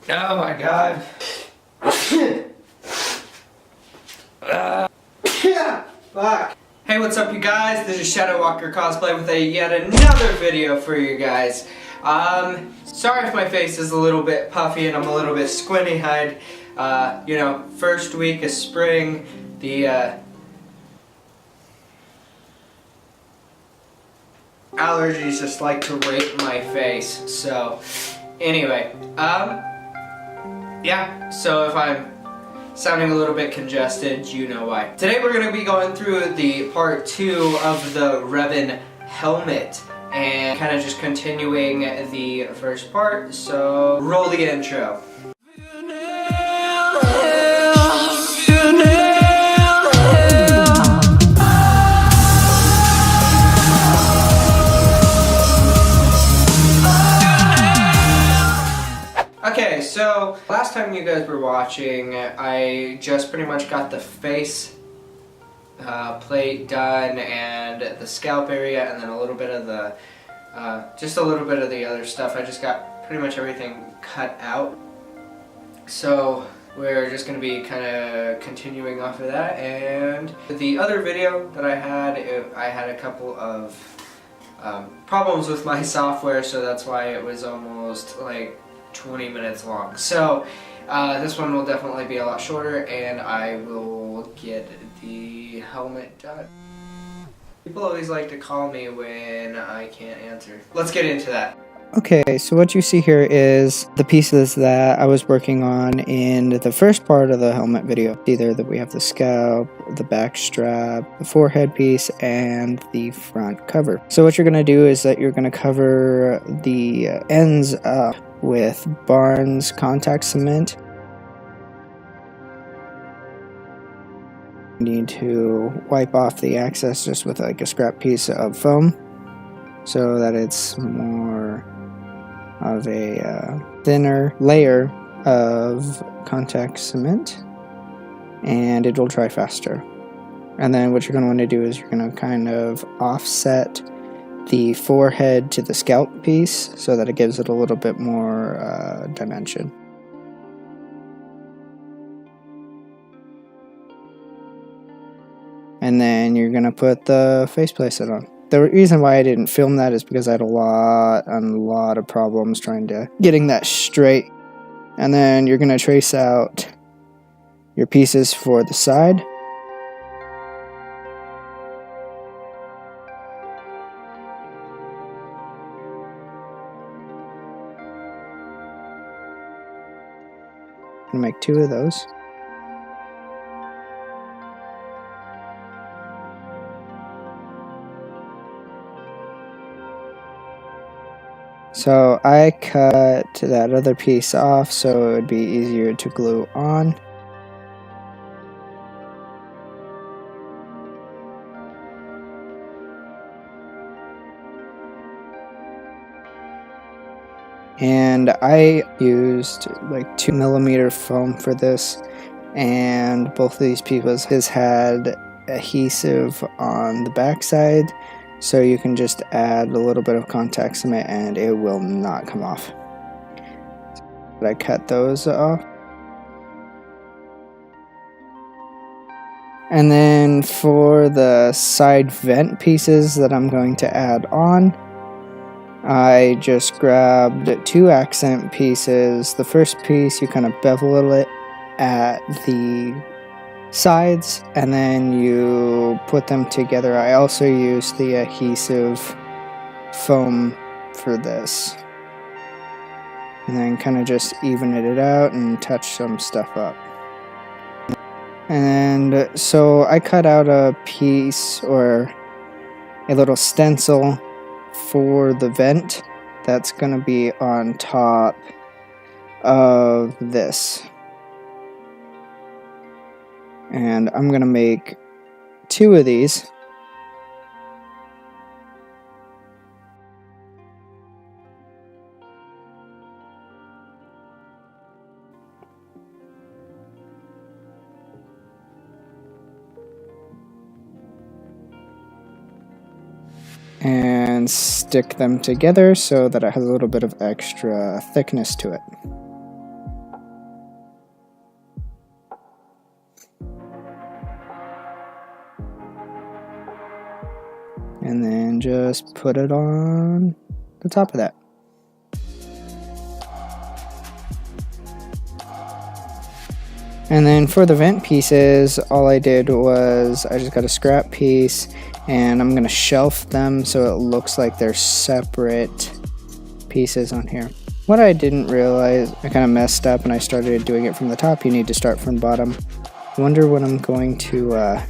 Oh my god. Fuck. Hey, what's up you guys? This is Shadow Walker Cosplay with yet another video for you guys. Sorry if my face is a little bit puffy and I'm a little bit squinty-eyed. You know, first week of spring, the allergies just like to rape my face. So, anyway, yeah, so if I'm sounding a little bit congested, you know why. Today we're going to be going through the part 2 of the Revan helmet and kind of just continuing the first part, so roll the intro. Okay, so last time you guys were watching, I just pretty much got the face plate done and the scalp area and then a little bit of the, just a little bit of the other stuff. I just got pretty much everything cut out. So we're just going to be kind of continuing off of that. And the other video that I had a couple of problems with my software, so that's why it was almost like 20 minutes long. So this one will definitely be a lot shorter and I will get the helmet done. People always like to call me when I can't answer. Let's get into that. Okay, so what you see here is the pieces that I was working on in the first part of the helmet video. Either that we have the scalp, the back strap, the forehead piece, and the front cover. So what you're going to do is that you're going to cover the ends up with Barnes contact cement. You need to wipe off the excess just with like a scrap piece of foam so that it's more of a thinner layer of contact cement and it will dry faster. And then what you're going to want to do is you're going to kind of offset the forehead to the scalp piece so that it gives it a little bit more dimension. And then you're going to put the face placement on. The reason why I didn't film that is because I had a lot of problems trying to getting that straight. And then you're going to trace out your pieces for the side. I'm going to make 2 of those. So I cut that other piece off so it would be easier to glue on. And I used like 2mm foam for this, and both of these pieces had adhesive on the back side, so you can just add a little bit of contact cement and it will not come off. But I cut those off. And then for the side vent pieces that I'm going to add on, I just grabbed 2 accent pieces. The first piece, you kind of bevel it at the sides and then you put them together. I also used the adhesive foam for this. And then kind of just even it out and touch some stuff up. And so I cut out a piece or a little stencil for the vent that's going to be on top of this. And I'm going to make 2 of these. And stick them together so that it has a little bit of extra thickness to it. and then just put it on the top of that. And then for the vent pieces, all I did was I just got a scrap piece and I'm going to shelf them so it looks like they're separate pieces on here. What I didn't realize, I kind of messed up and I started doing it from the top. You need to start from the bottom. I wonder when I'm going to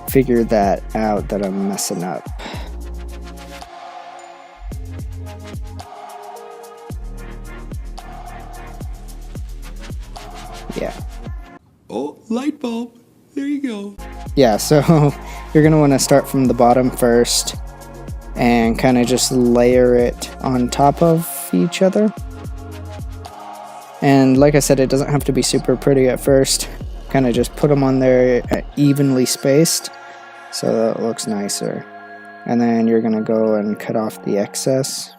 figure that out that I'm messing up. Yeah. Oh, light bulb. There you go. Yeah, so you're going to want to start from the bottom first and kind of just layer it on top of each other. And like I said, it doesn't have to be super pretty at first. Kind of just put them on there evenly spaced so that it looks nicer. And then you're going to go and cut off the excess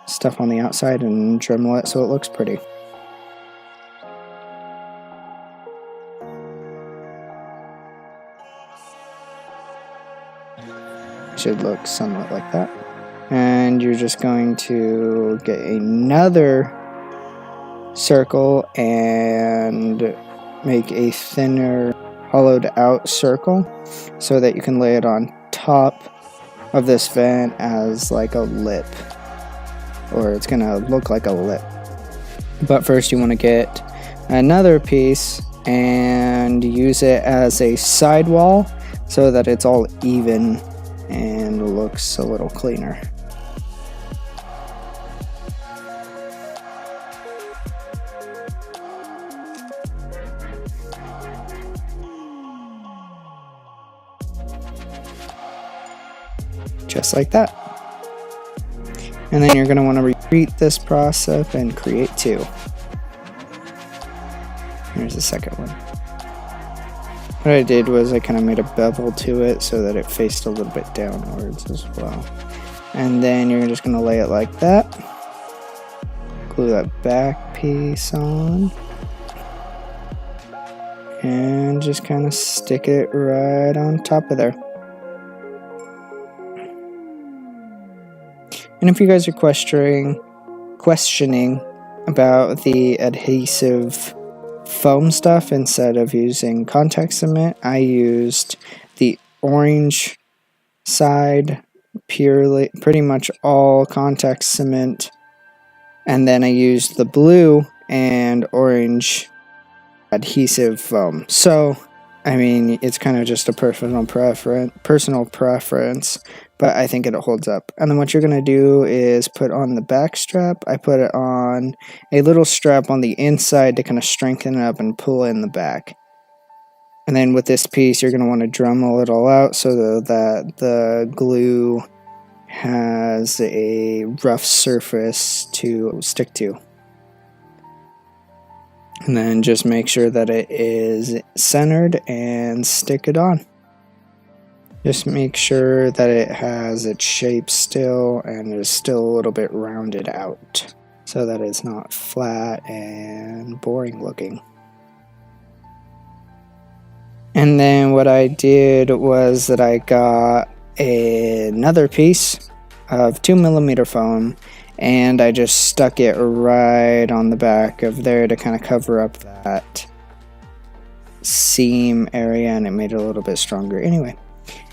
stuff on the outside and Dremel it so it looks pretty. Should look somewhat like that. And you're just going to get another circle and make a thinner hollowed out circle so that you can lay it on top of this vent as like a lip, or it's gonna look like a lip. But first you want to get another piece and use it as a sidewall so that it's all even and looks a little cleaner. Just like that. And then you're going to want to repeat this process and create two. Here's the second one. What I did was I kind of made a bevel to it so that it faced a little bit downwards as well. And then you're just going to lay it like that. Glue that back piece on. And just kind of stick it right on top of there. And if you guys are questioning about the adhesive foam stuff instead of using contact cement, I used the orange side, purely pretty much all contact cement, and then I used the blue and orange adhesive foam. So I mean, it's kind of just a personal preference, but I think it holds up. And then what you're going to do is put on the back strap. I put it on a little strap on the inside to kind of strengthen it up and pull in the back. And then with this piece, you're going to want to Dremel it all out so that the glue has a rough surface to stick to. And then just make sure that it is centered and stick it on. Just make sure that it has its shape still and is still a little bit rounded out so that it's not flat and boring looking. And then what I did was that I got another piece of 2mm foam and I just stuck it right on the back of there to kind of cover up that seam area, and it made it a little bit stronger anyway.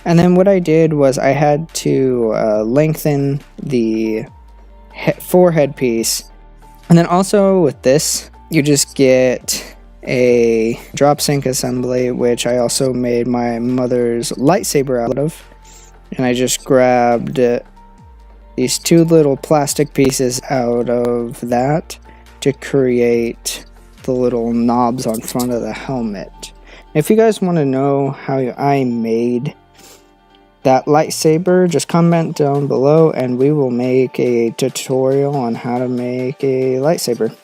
And then what I did was I had to lengthen the forehead piece. And then also with this, you just get a drop sync assembly, which I also made my mother's lightsaber out of. And I just grabbed these two little plastic pieces out of that to create the little knobs on front of the helmet. If you guys want to know how I made that lightsaber, just comment down below and we will make a tutorial on how to make a lightsaber.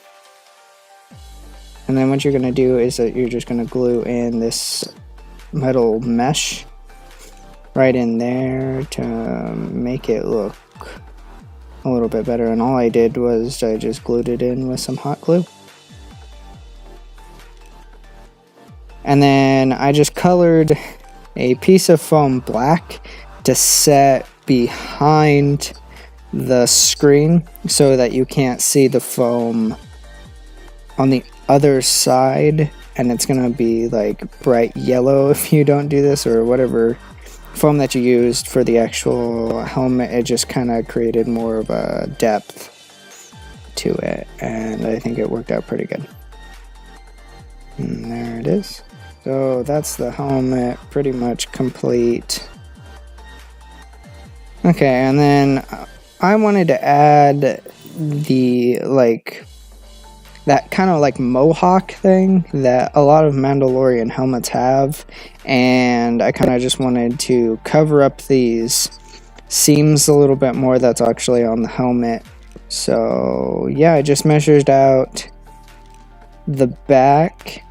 And then what you're going to do is that you're just going to glue in this metal mesh right in there to make it look a little bit better. And all I did was I just glued it in with some hot glue. And then I just colored a piece of foam black to set behind the screen so that you can't see the foam on the other side, and it's gonna be like bright yellow if you don't do this, or whatever foam that you used for the actual helmet. It just kind of created more of a depth to it, and I think it worked out pretty good. And there it is. So that's the helmet, pretty much complete. Okay, and then I wanted to add the, like, that kind of like mohawk thing that a lot of Mandalorian helmets have, and I kind of just wanted to cover up these seams a little bit more that's actually on the helmet. So yeah, I just measured out the back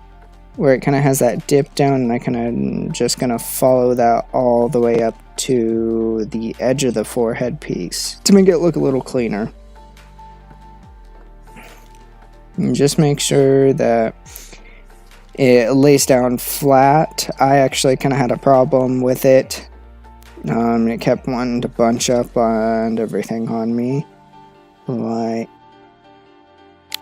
where it kind of has that dip down, and I kind of just gonna follow that all the way up to the edge of the forehead piece to make it look a little cleaner. And just make sure that it lays down flat. I actually kind of had a problem with it. It kept wanting to bunch up and everything on me,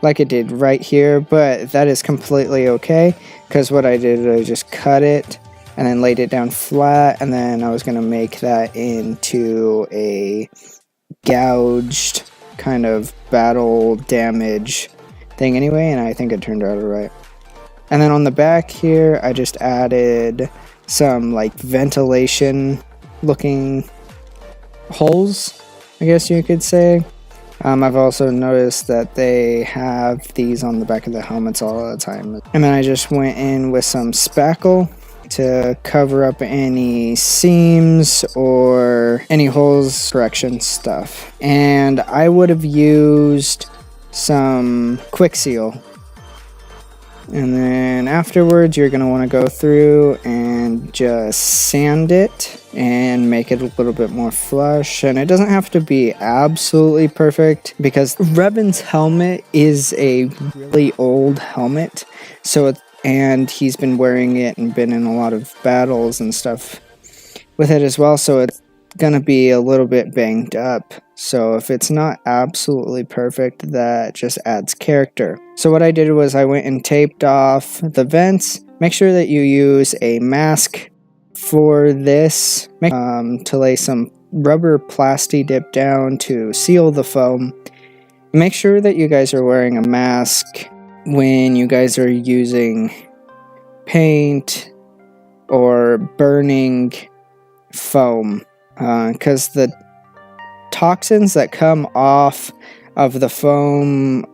like it did right here, but that is completely okay, because what I did is I just cut it and then laid it down flat, and then I was going to make that into a gouged kind of battle damage thing anyway, and I think it turned out alright. And then on the back here, I just added some like ventilation looking holes, I guess you could say. I've also noticed that they have these on the back of the helmets all the time. And then I just went in with some spackle to cover up any seams or any holes correction stuff. And I would have used some quick seal. And then afterwards, you're going to want to go through and just sand it and make it a little bit more flush. And it doesn't have to be absolutely perfect, because Revan's helmet is a really old helmet. And he's been wearing it and been in a lot of battles and stuff with it as well. So it's going to be a little bit banged up. So if it's not absolutely perfect, that just adds character. So what I did was I went and taped off the vents. Make sure that you use a mask for this, to lay some rubber plasti dip down to seal the foam. Make sure that you guys are wearing a mask when you guys are using paint or burning foam, because the toxins that come off of the foam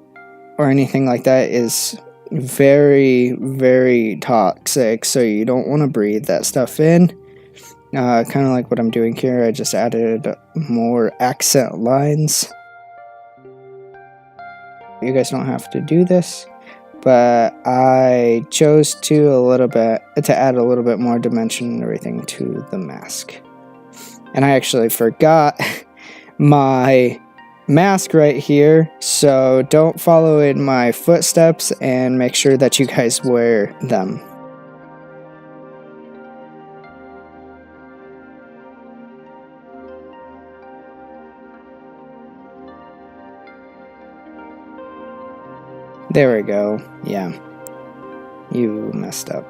or anything like that is very, very toxic, so you don't want to breathe that stuff in. Kind of like what I'm doing here, I just added more accent lines. You guys don't have to do this, but I chose to add a little bit more dimension and everything to the mask. And I actually forgot my mask right here, so don't follow in my footsteps and make sure that you guys wear them. There we go. Yeah, you messed up.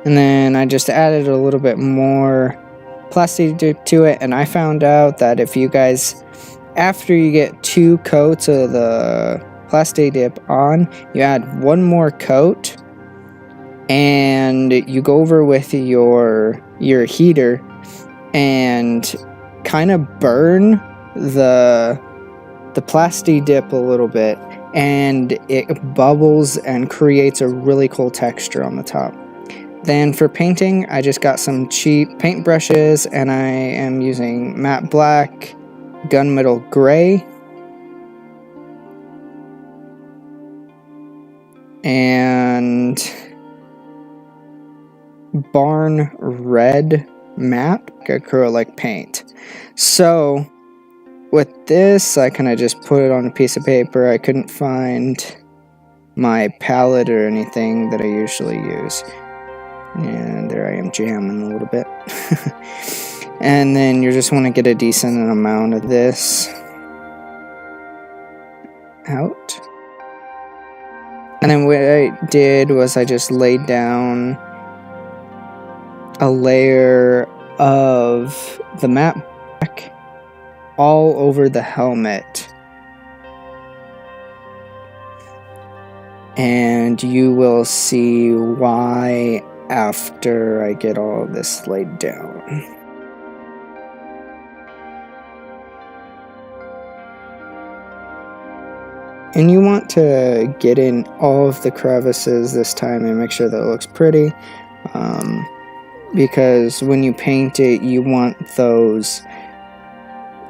And then I just added a little bit more plastic to it, and I found out that if you guys, after you get 2 coats of the plastic dip on, you add 1 more coat, and you go over with your heater and kind of burn the plasti dip a little bit, and it bubbles and creates a really cool texture on the top. Then for painting, I just got some cheap paint brushes, and I am using matte black, gunmetal gray, and barn red matte acrylic paint. So with this, I kind of just put it on a piece of paper. I couldn't find my palette or anything that I usually use. And there I am jamming a little bit. And then you just want to get a decent amount of this out. And then what I did was I just laid down a layer of the matte black all over the helmet. And you will see why after I get all of this laid down. And you want to get in all of the crevices this time and make sure that it looks pretty. Because when you paint it, you want those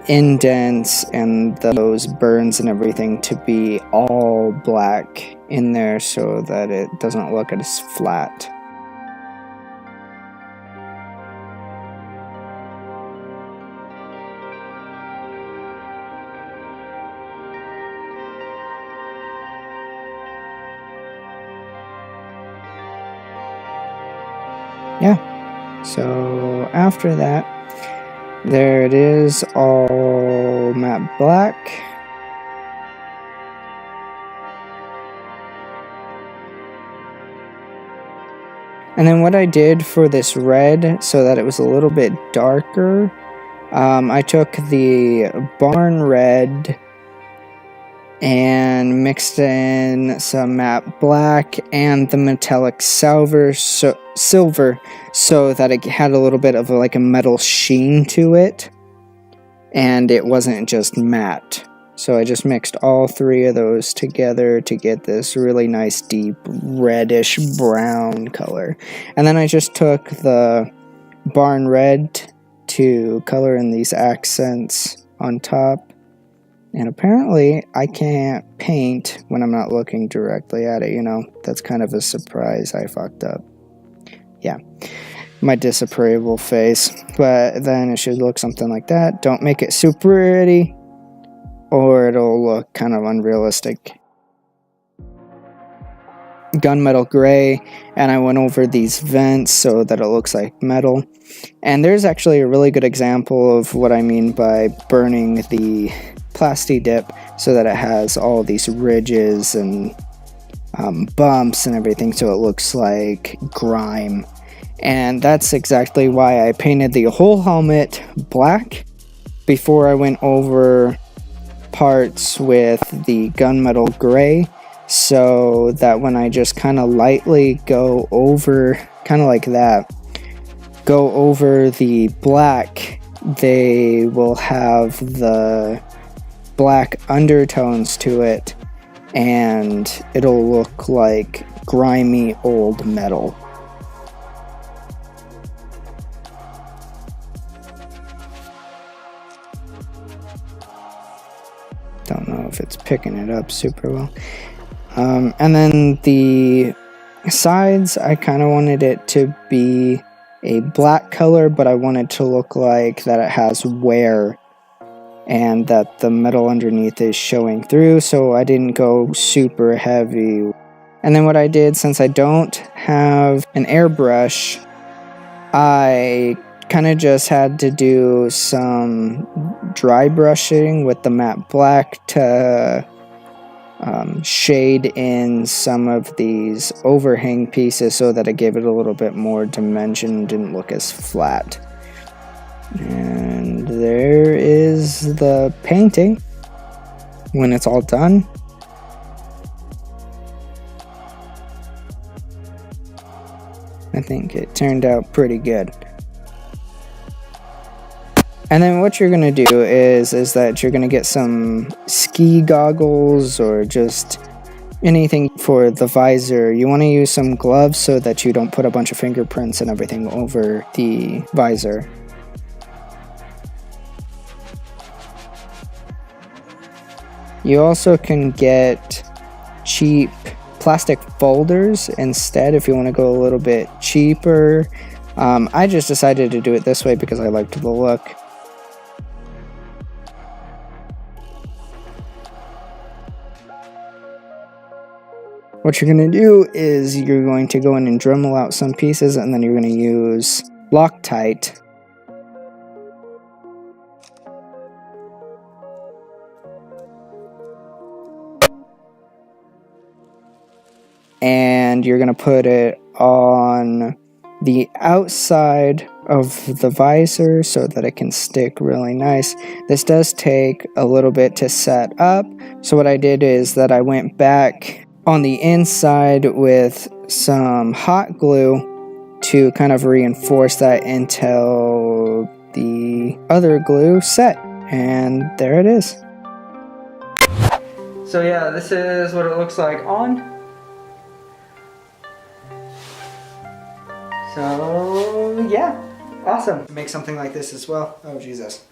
indents and those burns and everything to be all black in there so that it doesn't look as flat. Yeah, so after that, there it is, all matte black. And then what I did for this red, so that it was a little bit darker, I took the barn red and mixed in some matte black and the metallic silver so that it had a little bit of like a metal sheen to it and it wasn't just matte. So I just mixed all three of those together to get this really nice deep reddish brown color. And then I just took the barn red to color in these accents on top. And apparently, I can't paint when I'm not looking directly at it, you know? That's kind of a surprise. I fucked up. Yeah. My disapproval face. But then it should look something like that. Don't make it super pretty, or it'll look kind of unrealistic. Gunmetal gray, and I went over these vents so that it looks like metal. And there's actually a really good example of what I mean by burning the plasti dip so that it has all these ridges and bumps and everything, so it looks like grime. And that's exactly why I painted the whole helmet black before I went over parts with the gunmetal gray, so that when I just kind of lightly go over, kind of like that, go over the black, they will have the black undertones to it, and it'll look like grimy old metal. Don't know if it's picking it up super well. And then the sides, I kind of wanted it to be a black color, but I wanted to look like that it has wear and that the metal underneath is showing through, so I didn't go super heavy. And then what I did, since I don't have an airbrush, I kind of just had to do some dry brushing with the matte black to shade in some of these overhang pieces so that it gave it a little bit more dimension, didn't look as flat. And there is the painting when it's all done. I think it turned out pretty good. And then what you're going to do is that you're going to get some ski goggles or just anything for the visor. You want to use some gloves so that you don't put a bunch of fingerprints and everything over the visor. You also can get cheap plastic folders instead if you want to go a little bit cheaper. I just decided to do it this way because I liked the look. What you're going to do is you're going to go in and Dremel out some pieces, and then you're going to use Loctite. And you're going to put it on the outside of the visor so that it can stick really nice. This does take a little bit to set up. So what I did is that I went back on the inside with some hot glue to kind of reinforce that until the other glue set. And there it is. So yeah, this is what it looks like on. So yeah, awesome. Make something like this as well. Oh Jesus.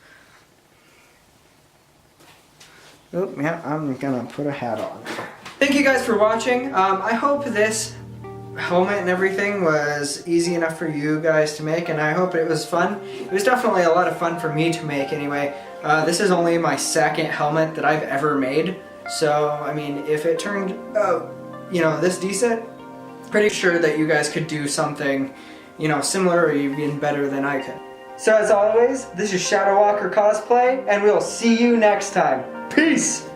Oh yeah, I'm gonna put a hat on. Thank you guys for watching. I hope this helmet and everything was easy enough for you guys to make, and I hope it was fun. It was definitely a lot of fun for me to make anyway. This is only my second helmet that I've ever made, so I mean, if it turned you know, this decent, pretty sure that you guys could do something, you know, similar or even better than I could. So as always, this is Shadow Walker Cosplay, and we'll see you next time. Peace!